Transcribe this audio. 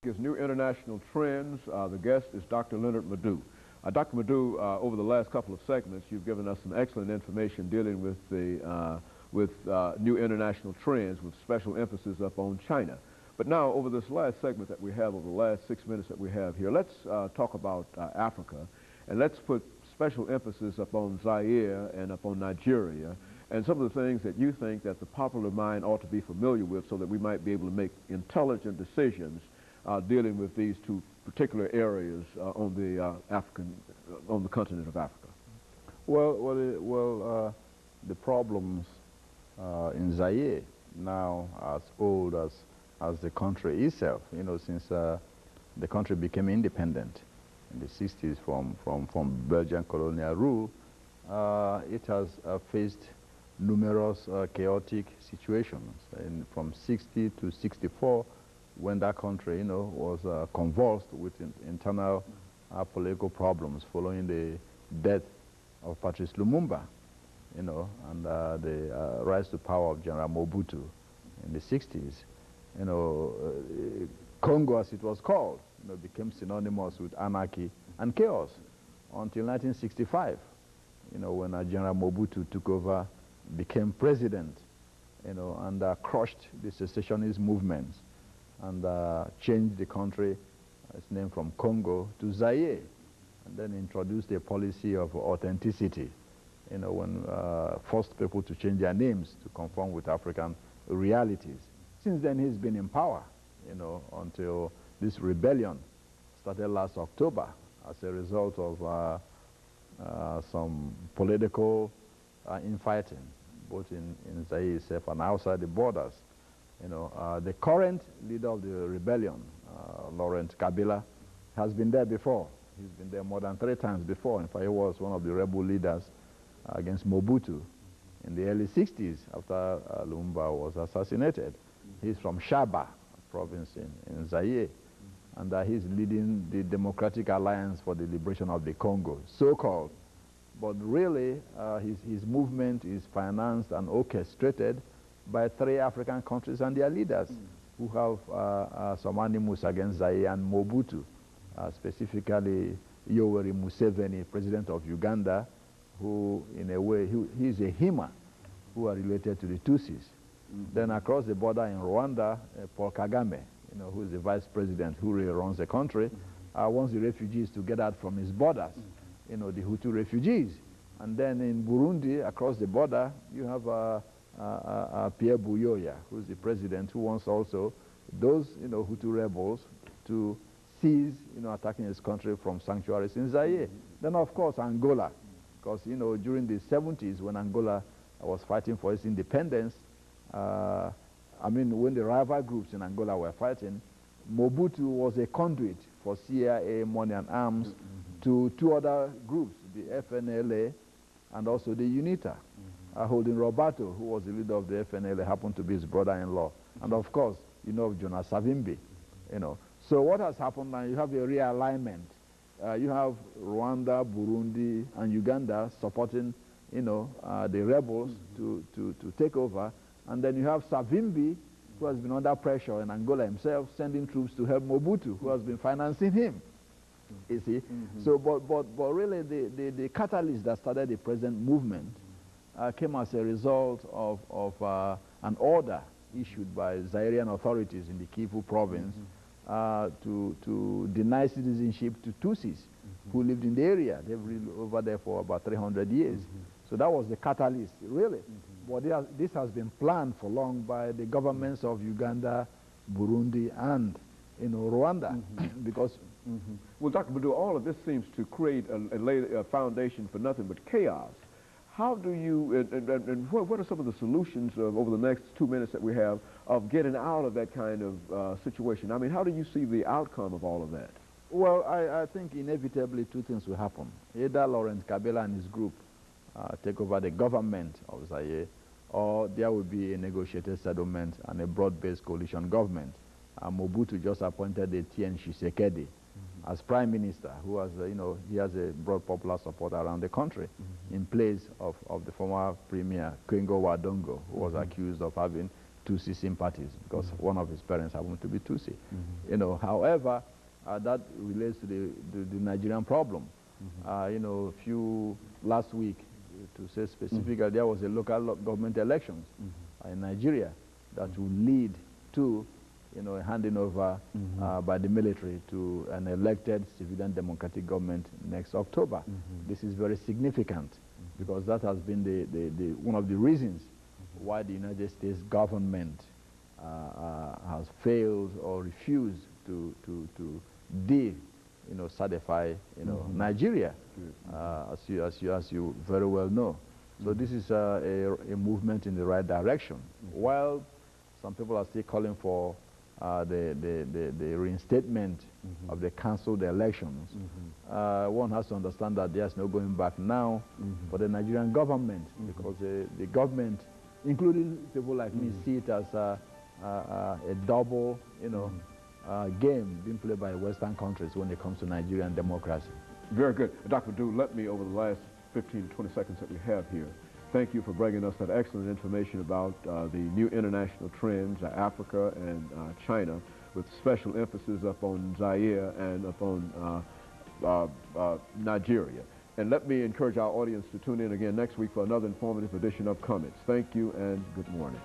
is New International Trends. The guest is Dr. LMadu. Dr. LMadu, over the last couple of segments, you've given us some excellent information dealing with the new international trends with special emphasis up on China. But now, over this last segment that we have, over the last 6 minutes that we have here, let's talk about Africa, and let's put special emphasis upon Zaire and upon Nigeria, and some of the things that you think that the popular mind ought to be familiar with so that we might be able to make intelligent decisions dealing with these two particular areas on the continent of Africa. Well, the problems in Zaire now as old as the country itself, you know, since the country became independent in the 60s from Belgian colonial rule, it has faced numerous chaotic situations. From 60 to 64, when that country, you know, was convulsed with internal political problems following the death of Patrice Lumumba, you know, and the rise to power of General Mobutu in the 60s. You know, Congo, as it was called, you know, became synonymous with anarchy and chaos until 1965, you know, when General Mobutu took over, became president, you know, and crushed the secessionist movements and changed the country, its name from Congo to Zaire, and then introduced a policy of authenticity, you know, when forced people to change their names to conform with African realities. Since then, he's been in power, you know, until this rebellion started last October as a result of some political infighting, both in Zaire itself and outside the borders. You know, the current leader of the rebellion, Laurent Kabila, has been there before. He's been there more than 3 times before. In fact, he was one of the rebel leaders against Mobutu in the early 60s after Lumumba was assassinated. He's from Shaba province in Zaire, and he's leading the Democratic Alliance for the Liberation of the Congo, so-called. But really, his movement is financed and orchestrated by 3 African countries and their leaders who have some animus against Zaire and Mobutu, specifically Yoweri Museveni, president of Uganda, who in a way, he's a Hima, who are related to the Tutsis. Then across the border in Rwanda, Paul Kagame, you know, who is the vice president who really runs the country, wants the refugees to get out from his borders, you know, the Hutu refugees. And then in Burundi, across the border, you have Pierre Buyoya, who's the president, who wants also those, you know, Hutu rebels to cease, you know, attacking his country from sanctuaries in Zaire. Then, of course, Angola, because, you know, during the 70s when Angola was fighting for its independence, I mean, when the rival groups in Angola were fighting, Mobutu was a conduit for CIA money and arms to 2 other groups, the FNLA and also the UNITA. Holding Roberto, who was the leader of the FNLA, happened to be his brother-in-law. And of course, you know of Jonas Savimbi, you know. So what has happened now, you have a realignment. You have Rwanda, Burundi, and Uganda supporting, you know, the rebels to take over. And then you have Savimbi, who has been under pressure in Angola himself, sending troops to help Mobutu, who has been financing him. You see? So, but really, the catalyst that started the present movement came as a result of an order issued by Zairean authorities in the Kivu province to deny citizenship to Tutsis who lived in the area. They've lived over there for about 300 years. So that was the catalyst, really. But this has been planned for long by the governments of Uganda, Burundi, and, you know, Rwanda, because... Well, Dr. LMadu, all of this seems to create a foundation for nothing but chaos. How do you, and what are some of the solutions over the next 2 minutes that we have of getting out of that kind of situation? I mean, how do you see the outcome of all of that? Well, I think inevitably 2 things will happen. Either Laurent Kabila and his group take over the government of Zaire, or there will be a negotiated settlement and a broad-based coalition government. Mobutu just appointed Etienne Tshisekedi as prime minister, who has, you know, he has a broad popular support around the country, in place of the former premier, Kwengo Wadongo, who was accused of having Tutsi sympathies because one of his parents happened to be Tutsi. You know, however, that relates to the Nigerian problem. You know, last week, to say specifically, there was a local government elections in Nigeria that will lead to, you know, a handing over by the military to an elected civilian democratic government next October. This is very significant because that has been one of the reasons why the United States government has failed or refused to certify, Nigeria, as you very well know. So this is a movement in the right direction. While some people are still calling for the reinstatement of the cancelled elections, one has to understand that there's no going back now for the Nigerian government because the government, including people like me, see it as a double, game being played by Western countries when it comes to Nigerian democracy. Very good. Dr. Madu, let me, over the last 15 to 20 seconds that we have here, thank you for bringing us that excellent information about the new international trends, Africa and China, with special emphasis upon Zaire and upon Nigeria. And let me encourage our audience to tune in again next week for another informative edition of Comments. Thank you and good morning.